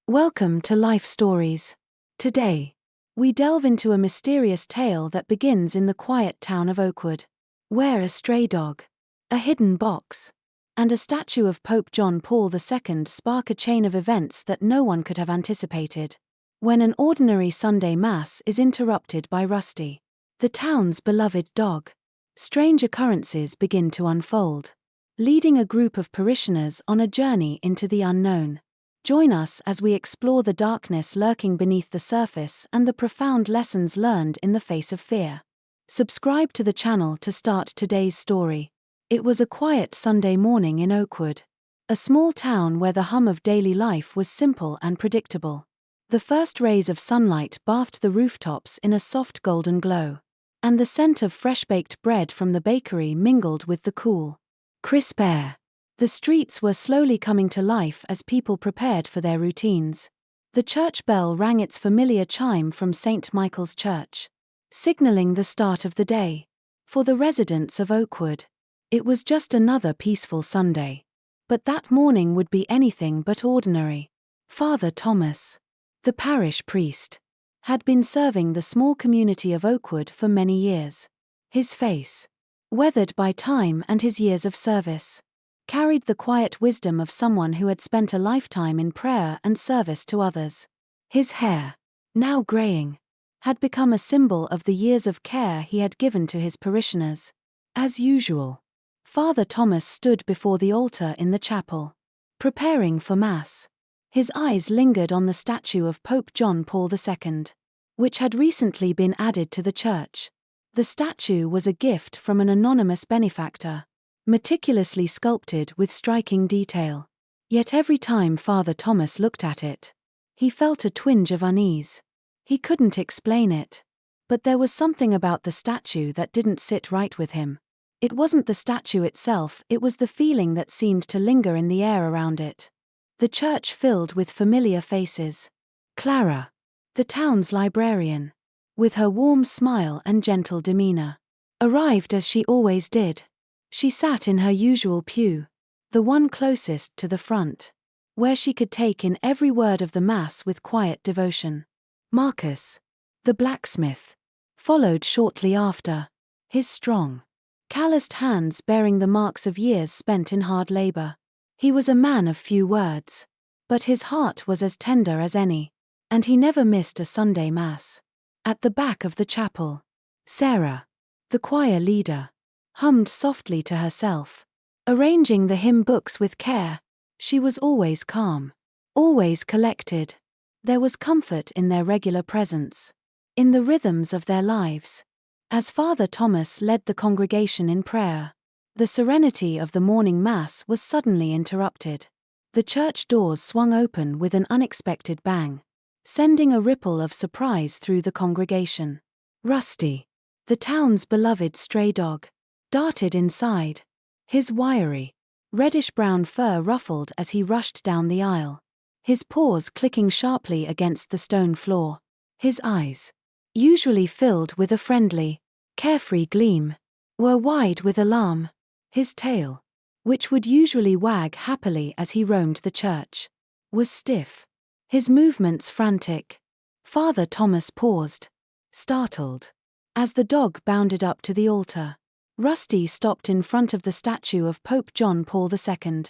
Welcome to Life Stories. Today, we delve into a mysterious tale that begins in the quiet town of Oakwood, where a stray dog, a hidden box, and a statue of Pope John Paul II spark a chain of events that no one could have anticipated. When an ordinary Sunday Mass is interrupted by Rusty, the town's beloved dog, strange occurrences begin to unfold, leading a group of parishioners on a journey into the unknown. Join us as we explore the darkness lurking beneath the surface and the profound lessons learned in the face of fear. Subscribe to the channel to start today's story. It was a quiet Sunday morning in Oakwood, a small town where the hum of daily life was simple and predictable. The first rays of sunlight bathed the rooftops in a soft golden glow, and the scent of fresh-baked bread from the bakery mingled with the cool, crisp air. The streets were slowly coming to life as people prepared for their routines. The church bell rang its familiar chime from St. Michael's Church, signaling the start of the day. For the residents of Oakwood, it was just another peaceful Sunday. But that morning would be anything but ordinary. Father Thomas, the parish priest, had been serving the small community of Oakwood for many years. His face, weathered by time and his years of service, carried the quiet wisdom of someone who had spent a lifetime in prayer and service to others. His hair, now graying, had become a symbol of the years of care he had given to his parishioners. As usual, Father Thomas stood before the altar in the chapel, preparing for Mass. His eyes lingered on the statue of Pope John Paul II, which had recently been added to the church. The statue was a gift from an anonymous benefactor, meticulously sculpted with striking detail. Yet every time Father Thomas looked at it, he felt a twinge of unease. He couldn't explain it, but there was something about the statue that didn't sit right with him. It wasn't the statue itself, it was the feeling that seemed to linger in the air around it. The church filled with familiar faces. Clara, the town's librarian, with her warm smile and gentle demeanor, arrived as she always did. She sat in her usual pew, the one closest to the front, where she could take in every word of the Mass with quiet devotion. Marcus, the blacksmith, followed shortly after, his strong, calloused hands bearing the marks of years spent in hard labor. He was a man of few words, but his heart was as tender as any, and he never missed a Sunday Mass. At the back of the chapel, Sarah, the choir leader, hummed softly to herself, arranging the hymn books with care. She was always calm, always collected. There was comfort in their regular presence, in the rhythms of their lives. As Father Thomas led the congregation in prayer, the serenity of the morning Mass was suddenly interrupted. The church doors swung open with an unexpected bang, sending a ripple of surprise through the congregation. Rusty, the town's beloved stray dog, darted inside, his wiry, reddish-brown fur ruffled as he rushed down the aisle, his paws clicking sharply against the stone floor. His eyes, usually filled with a friendly, carefree gleam, were wide with alarm. His tail, which would usually wag happily as he roamed the church, was stiff, his movements frantic. Father Thomas paused, startled, as the dog bounded up to the altar. Rusty stopped in front of the statue of Pope John Paul II,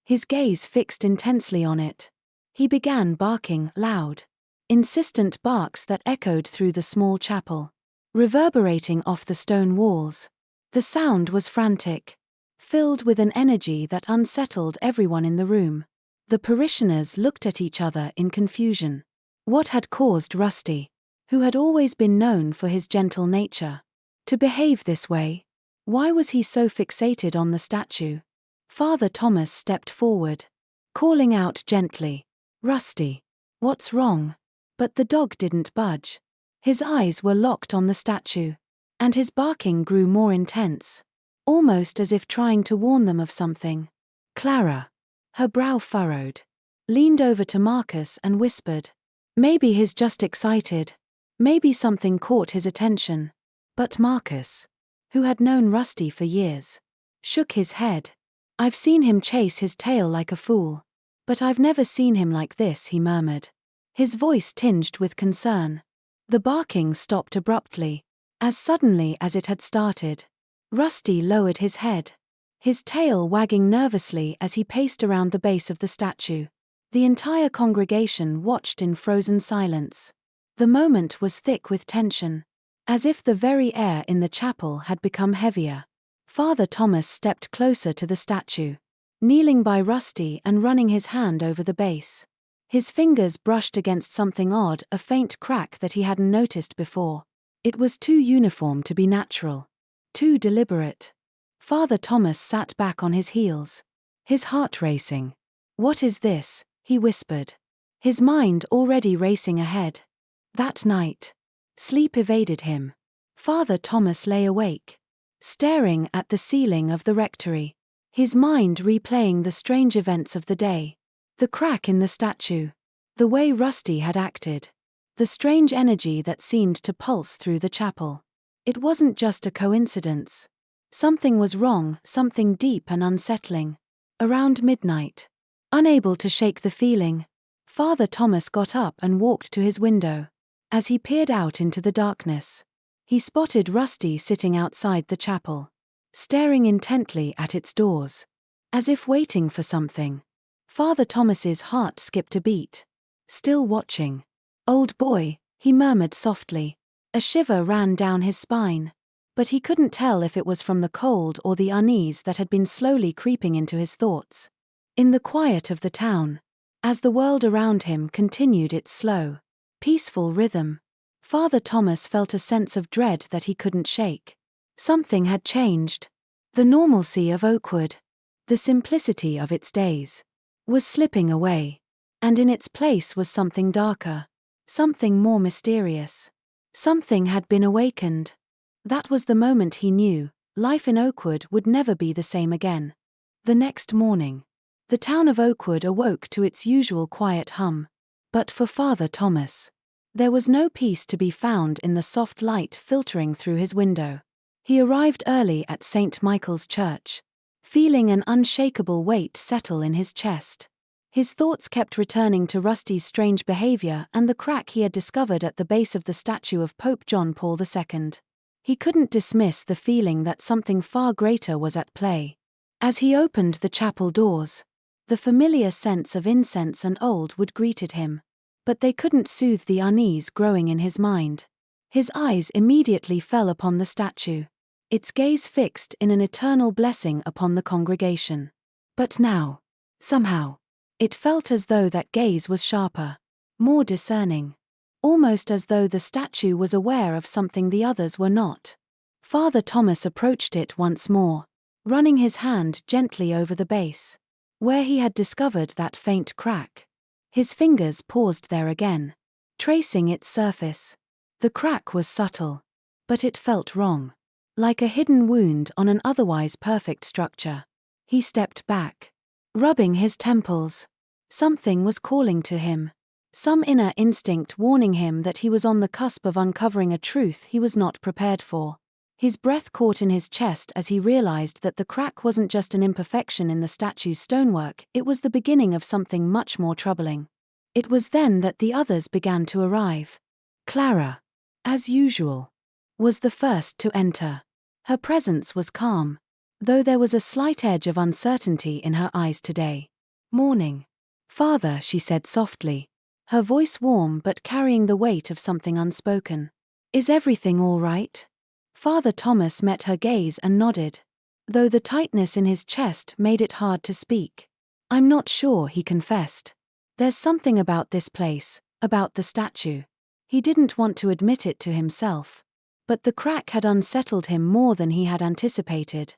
his gaze fixed intensely on it. He began barking loud, insistent barks that echoed through the small chapel, reverberating off the stone walls. The sound was frantic, filled with an energy that unsettled everyone in the room. The parishioners looked at each other in confusion. What had caused Rusty, who had always been known for his gentle nature, to behave this way? Why was he so fixated on the statue? Father Thomas stepped forward, calling out gently, "Rusty, what's wrong?" But the dog didn't budge. His eyes were locked on the statue, and his barking grew more intense, almost as if trying to warn them of something. Clara, her brow furrowed, leaned over to Marcus and whispered, "Maybe he's just excited. Maybe something caught his attention." But Marcus, who had known Rusty for years, shook his head. "I've seen him chase his tail like a fool. "But I've never seen him like this," he murmured, his voice tinged with concern. The barking stopped abruptly, as suddenly as it had started. Rusty lowered his head, his tail wagging nervously as he paced around the base of the statue. The entire congregation watched in frozen silence. The moment was thick with tension, as if the very air in the chapel had become heavier. Father Thomas stepped closer to the statue, kneeling by Rusty and running his hand over the base. His fingers brushed against something odd, a faint crack that he hadn't noticed before. It was too uniform to be natural, too deliberate. Father Thomas sat back on his heels, his heart racing. "What is this?" he whispered, his mind already racing ahead. That night, sleep evaded him. Father Thomas lay awake, staring at the ceiling of the rectory, his mind replaying the strange events of the day. The crack in the statue, the way Rusty had acted, the strange energy that seemed to pulse through the chapel. It wasn't just a coincidence. Something was wrong, something deep and unsettling. Around midnight, unable to shake the feeling, Father Thomas got up and walked to his window. As he peered out into the darkness, he spotted Rusty sitting outside the chapel, staring intently at its doors, as if waiting for something. Father Thomas's heart skipped a beat. Still watching. "Old boy," he murmured softly. A shiver ran down his spine, but he couldn't tell if it was from the cold or the unease that had been slowly creeping into his thoughts. In the quiet of the town, as the world around him continued its slow, peaceful rhythm, Father Thomas felt a sense of dread that he couldn't shake. Something had changed. The normalcy of Oakwood, the simplicity of its days, was slipping away, and in its place was something darker, something more mysterious. Something had been awakened. That was the moment he knew life in Oakwood would never be the same again. The next morning, the town of Oakwood awoke to its usual quiet hum. But for Father Thomas, there was no peace to be found in the soft light filtering through his window. He arrived early at St. Michael's Church, feeling an unshakable weight settle in his chest. His thoughts kept returning to Rusty's strange behavior and the crack he had discovered at the base of the statue of Pope John Paul II. He couldn't dismiss the feeling that something far greater was at play. As he opened the chapel doors, the familiar scents of incense and old wood greeted him, but they couldn't soothe the unease growing in his mind. His eyes immediately fell upon the statue, its gaze fixed in an eternal blessing upon the congregation. But now, somehow, it felt as though that gaze was sharper, more discerning, almost as though the statue was aware of something the others were not. Father Thomas approached it once more, running his hand gently over the base, where he had discovered that faint crack. His fingers paused there again, tracing its surface. The crack was subtle, but it felt wrong, like a hidden wound on an otherwise perfect structure. He stepped back, rubbing his temples. Something was calling to him, some inner instinct warning him that he was on the cusp of uncovering a truth he was not prepared for. His breath caught in his chest as he realized that the crack wasn't just an imperfection in the statue's stonework, it was the beginning of something much more troubling. It was then that the others began to arrive. Clara, as usual, was the first to enter. Her presence was calm, though there was a slight edge of uncertainty in her eyes today. "Morning, Father," she said softly, her voice warm but carrying the weight of something unspoken. "Is everything all right?" Father Thomas met her gaze and nodded, though the tightness in his chest made it hard to speak. "I'm not sure," he confessed. "There's something about this place, about the statue." He didn't want to admit it to himself, but the crack had unsettled him more than he had anticipated.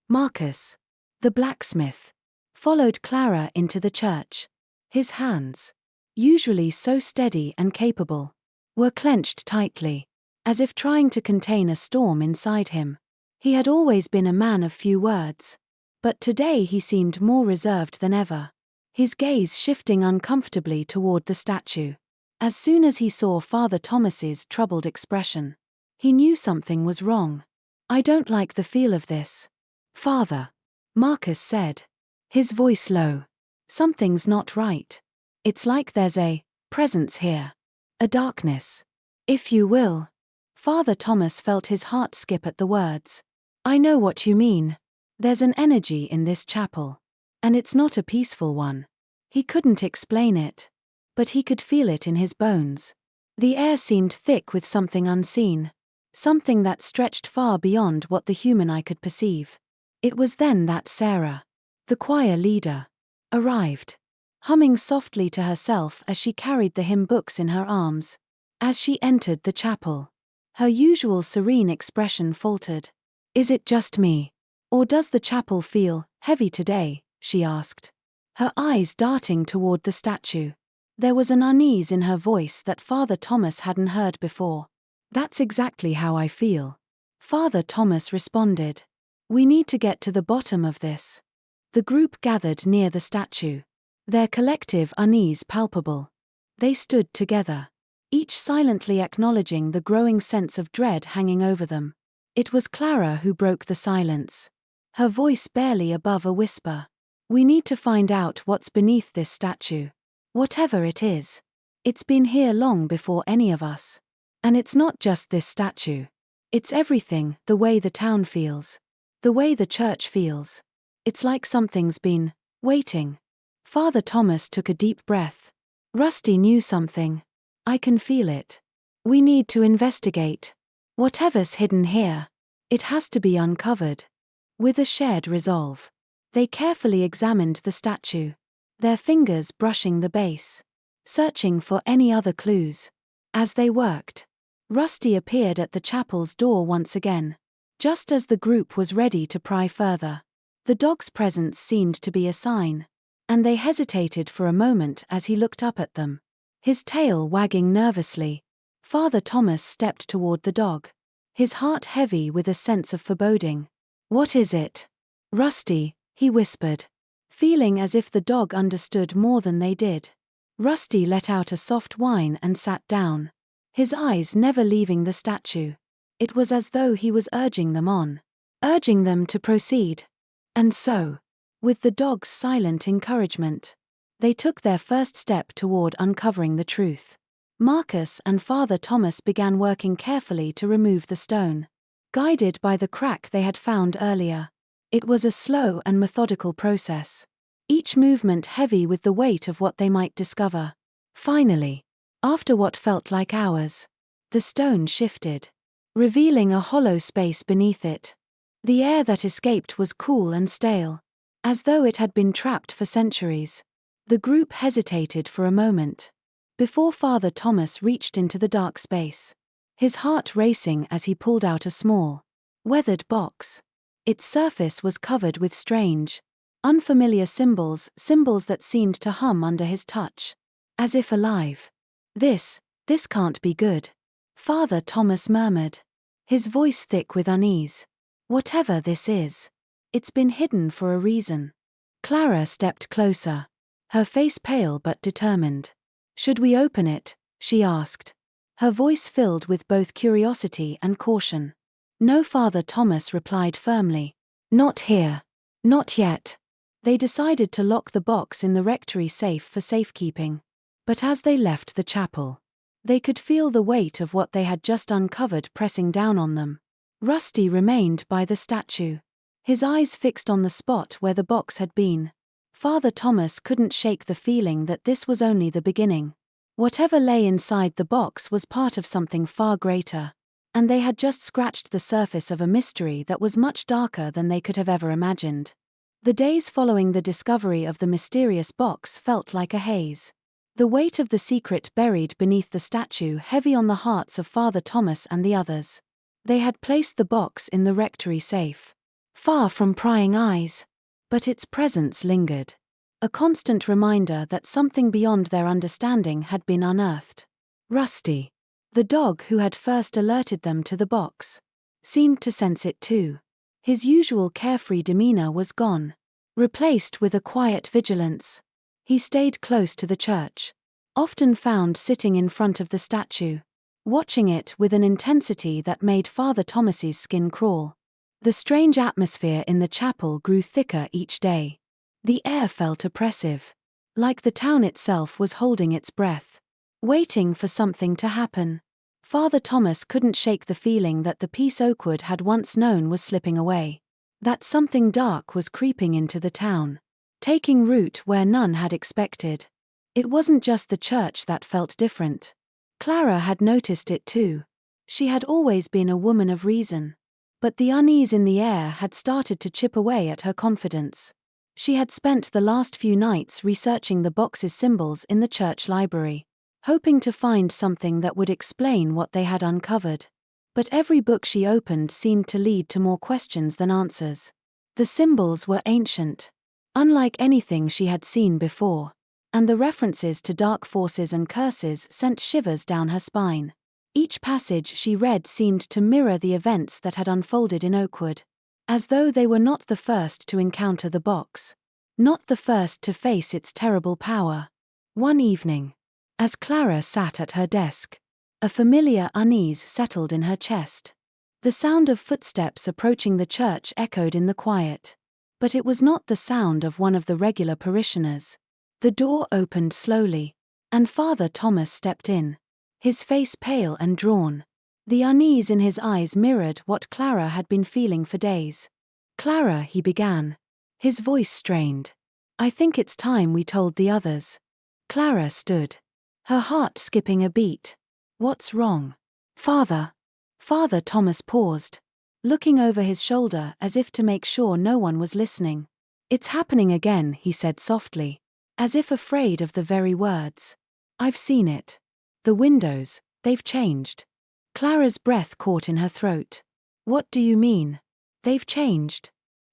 Marcus, the blacksmith, followed Clara into the church. His hands, usually so steady and capable, were clenched tightly, as if trying to contain a storm inside him. He had always been a man of few words, but today he seemed more reserved than ever, his gaze shifting uncomfortably toward the statue. As soon as he saw Father Thomas's troubled expression, he knew something was wrong. "I don't like the feel of this, Father," Marcus said, his voice low. Something's not right. It's like there's a presence here. A darkness. If you will. Father Thomas felt his heart skip at the words. I know what you mean. There's an energy in this chapel. And it's not a peaceful one. He couldn't explain it. But he could feel it in his bones. The air seemed thick with something unseen. Something that stretched far beyond what the human eye could perceive. It was then that Sarah, the choir leader, arrived, humming softly to herself as she carried the hymn books in her arms. As she entered the chapel, her usual serene expression faltered. Is it just me? Or does the chapel feel heavy today? She asked, her eyes darting toward the statue. There was an unease in her voice that Father Thomas hadn't heard before. That's exactly how I feel. Father Thomas responded. We need to get to the bottom of this. The group gathered near the statue. Their collective unease palpable. They stood together, each silently acknowledging the growing sense of dread hanging over them. It was Clara who broke the silence. Her voice barely above a whisper. We need to find out what's beneath this statue. Whatever it is. It's been here long before any of us. And it's not just this statue. It's everything, the way the town feels. The way the church feels. It's like something's been waiting. Father Thomas took a deep breath. Rusty knew something. I can feel it. We need to investigate. Whatever's hidden here, it has to be uncovered. With a shared resolve, they carefully examined the statue, their fingers brushing the base, searching for any other clues. As they worked, Rusty appeared at the chapel's door once again, just as the group was ready to pry further. The dog's presence seemed to be a sign, and they hesitated for a moment as he looked up at them. His tail wagging nervously, Father Thomas stepped toward the dog, his heart heavy with a sense of foreboding. What is it? Rusty, he whispered, feeling as if the dog understood more than they did. Rusty let out a soft whine and sat down, his eyes never leaving the statue. It was as though he was urging them on, urging them to proceed. And so, with the dog's silent encouragement, they took their first step toward uncovering the truth. Marcus and Father Thomas began working carefully to remove the stone, guided by the crack they had found earlier. It was a slow and methodical process, each movement heavy with the weight of what they might discover. Finally, after what felt like hours, the stone shifted, revealing a hollow space beneath it. The air that escaped was cool and stale, as though it had been trapped for centuries. The group hesitated for a moment, before Father Thomas reached into the dark space, his heart racing as he pulled out a small, weathered box. Its surface was covered with strange, unfamiliar symbols that seemed to hum under his touch, as if alive. This can't be good, Father Thomas murmured, his voice thick with unease. Whatever this is, it's been hidden for a reason. Clara stepped closer, her face pale but determined. Should we open it? She asked, her voice filled with both curiosity and caution. No, Father Thomas replied firmly. Not here. Not yet. They decided to lock the box in the rectory safe for safekeeping. But as they left the chapel, they could feel the weight of what they had just uncovered pressing down on them. Rusty remained by the statue, his eyes fixed on the spot where the box had been. Father Thomas couldn't shake the feeling that this was only the beginning. Whatever lay inside the box was part of something far greater, and they had just scratched the surface of a mystery that was much darker than they could have ever imagined. The days following the discovery of the mysterious box felt like a haze. The weight of the secret buried beneath the statue heavy on the hearts of Father Thomas and the others. They had placed the box in the rectory safe, far from prying eyes, but its presence lingered, a constant reminder that something beyond their understanding had been unearthed. Rusty, the dog who had first alerted them to the box, seemed to sense it too. His usual carefree demeanor was gone, replaced with a quiet vigilance. He stayed close to the church, often found sitting in front of the statue, watching it with an intensity that made Father Thomas's skin crawl. The strange atmosphere in the chapel grew thicker each day. The air felt oppressive, like the town itself was holding its breath, waiting for something to happen. Father Thomas couldn't shake the feeling that the peace Oakwood had once known was slipping away. That something dark was creeping into the town, taking root where none had expected. It wasn't just the church that felt different. Clara had noticed it too. She had always been a woman of reason. But the unease in the air had started to chip away at her confidence. She had spent the last few nights researching the box's symbols in the church library, hoping to find something that would explain what they had uncovered. But every book she opened seemed to lead to more questions than answers. The symbols were ancient, unlike anything she had seen before, and the references to dark forces and curses sent shivers down her spine. Each passage she read seemed to mirror the events that had unfolded in Oakwood, as though they were not the first to encounter the box, not the first to face its terrible power. One evening, as Clara sat at her desk, a familiar unease settled in her chest. The sound of footsteps approaching the church echoed in the quiet. But it was not the sound of one of the regular parishioners. The door opened slowly, and Father Thomas stepped in, his face pale and drawn. The unease in his eyes mirrored what Clara had been feeling for days. "Clara," he began, his voice strained. "I think it's time we told the others." Clara stood, her heart skipping a beat. "What's wrong, Father?" Father Thomas paused, looking over his shoulder as if to make sure no one was listening. "It's happening again," he said softly, as if afraid of the very words. "I've seen it. The windows, they've changed." Clara's breath caught in her throat. "What do you mean? They've changed?"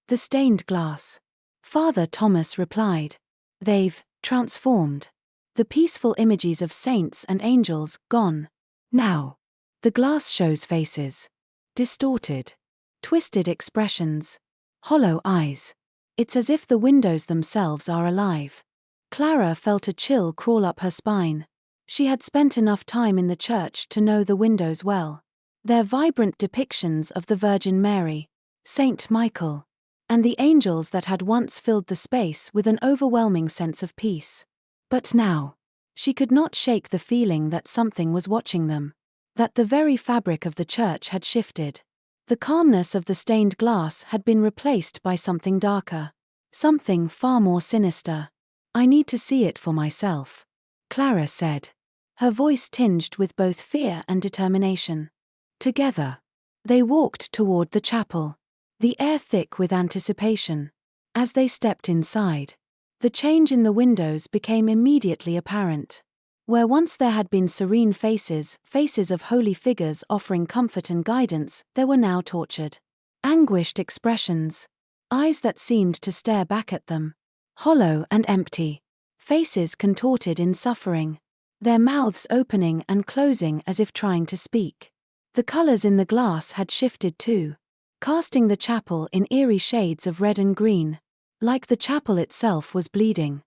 "The stained glass," Father Thomas replied. "They've transformed. The peaceful images of saints and angels, gone. Now, the glass shows faces. Distorted, twisted expressions, hollow eyes. It's as if the windows themselves are alive." Clara felt a chill crawl up her spine. She had spent enough time in the church to know the windows well. Their vibrant depictions of the Virgin Mary, Saint Michael, and the angels that had once filled the space with an overwhelming sense of peace. But now, she could not shake the feeling that something was watching them, that the very fabric of the church had shifted. The calmness of the stained glass had been replaced by something darker, something far more sinister. "I need to see it for myself," Clara said, her voice tinged with both fear and determination. Together, they walked toward the chapel, the air thick with anticipation. As they stepped inside, the change in the windows became immediately apparent. Where once there had been serene faces, faces of holy figures offering comfort and guidance, there were now tortured, anguished expressions, eyes that seemed to stare back at them, hollow and empty, faces contorted in suffering, their mouths opening and closing as if trying to speak. The colors in the glass had shifted too, casting the chapel in eerie shades of red and green, like the chapel itself was bleeding.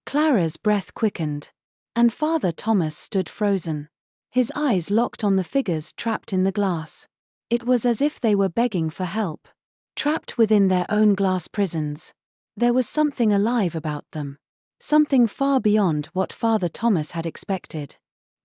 Clara's breath quickened, and Father Thomas stood frozen, his eyes locked on the figures trapped in the glass. It was as if they were begging for help, trapped within their own glass prisons. There was something alive about them, something far beyond what Father Thomas had expected.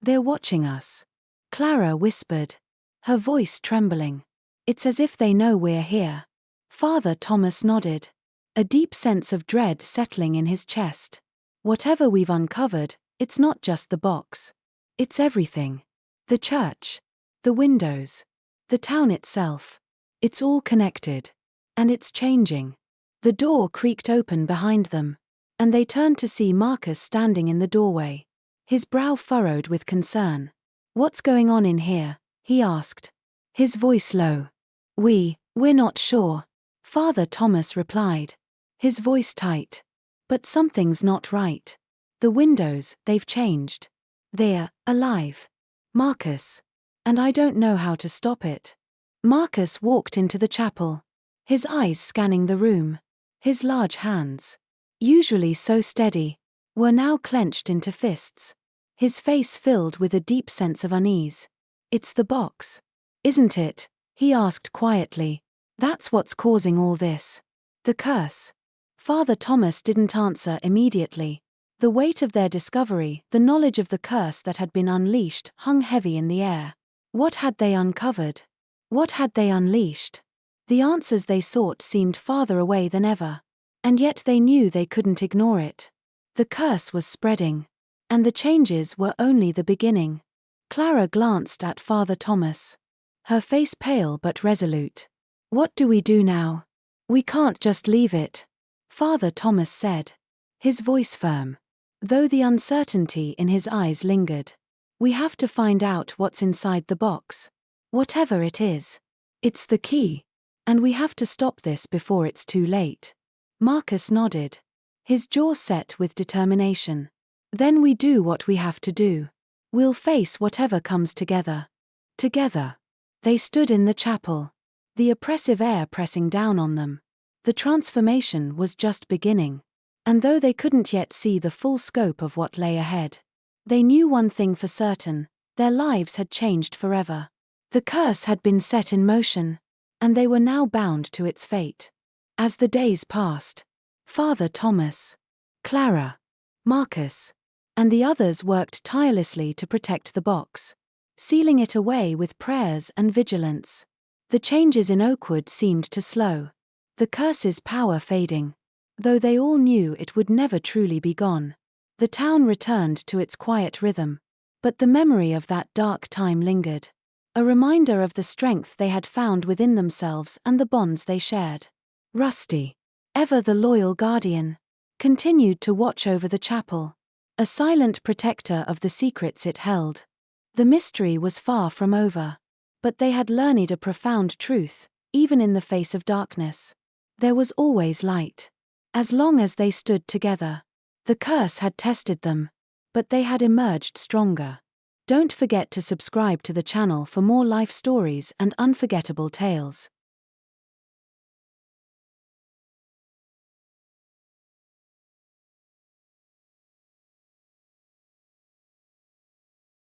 "They're watching us," Clara whispered, her voice trembling. "It's as if they know we're here." Father Thomas nodded, a deep sense of dread settling in his chest. "Whatever we've uncovered, it's not just the box. It's everything. The church, the windows, the town itself. It's all connected. And it's changing." The door creaked open behind them, and they turned to see Marcus standing in the doorway, his brow furrowed with concern. "What's going on in here?" he asked, his voice low. We're not sure," Father Thomas replied, his voice tight. "But something's not right. The windows, they've changed. They're alive, Marcus. And I don't know how to stop it." Marcus walked into the chapel, his eyes scanning the room. His large hands, usually so steady, were now clenched into fists. His face filled with a deep sense of unease. "It's the box, isn't it?" he asked quietly. "That's what's causing all this. The curse." Father Thomas didn't answer immediately. The weight of their discovery, the knowledge of the curse that had been unleashed, hung heavy in the air. What had they uncovered? What had they unleashed? The answers they sought seemed farther away than ever. And yet they knew they couldn't ignore it. The curse was spreading. And the changes were only the beginning. Clara glanced at Father Thomas. Her face pale but resolute. "What do we do now? We can't just leave it," Father Thomas said, his voice firm, though the uncertainty in his eyes lingered. "We have to find out what's inside the box. Whatever it is. It's the key. And we have to stop this before it's too late." Marcus nodded, his jaw set with determination. "Then we do what we have to do. We'll face whatever comes together." Together. They stood in the chapel, the oppressive air pressing down on them. The transformation was just beginning. And though they couldn't yet see the full scope of what lay ahead, they knew one thing for certain: their lives had changed forever. The curse had been set in motion, and they were now bound to its fate. As the days passed, Father Thomas, Clara, Marcus, and the others worked tirelessly to protect the box, sealing it away with prayers and vigilance. The changes in Oakwood seemed to slow, the curse's power fading. Though they all knew it would never truly be gone. The town returned to its quiet rhythm. But the memory of that dark time lingered, a reminder of the strength they had found within themselves and the bonds they shared. Rusty, ever the loyal guardian, continued to watch over the chapel, a silent protector of the secrets it held. The mystery was far from over. But they had learned a profound truth: even in the face of darkness, there was always light. As long as they stood together. The curse had tested them, but they had emerged stronger. Don't forget to subscribe to the channel for more life stories and unforgettable tales.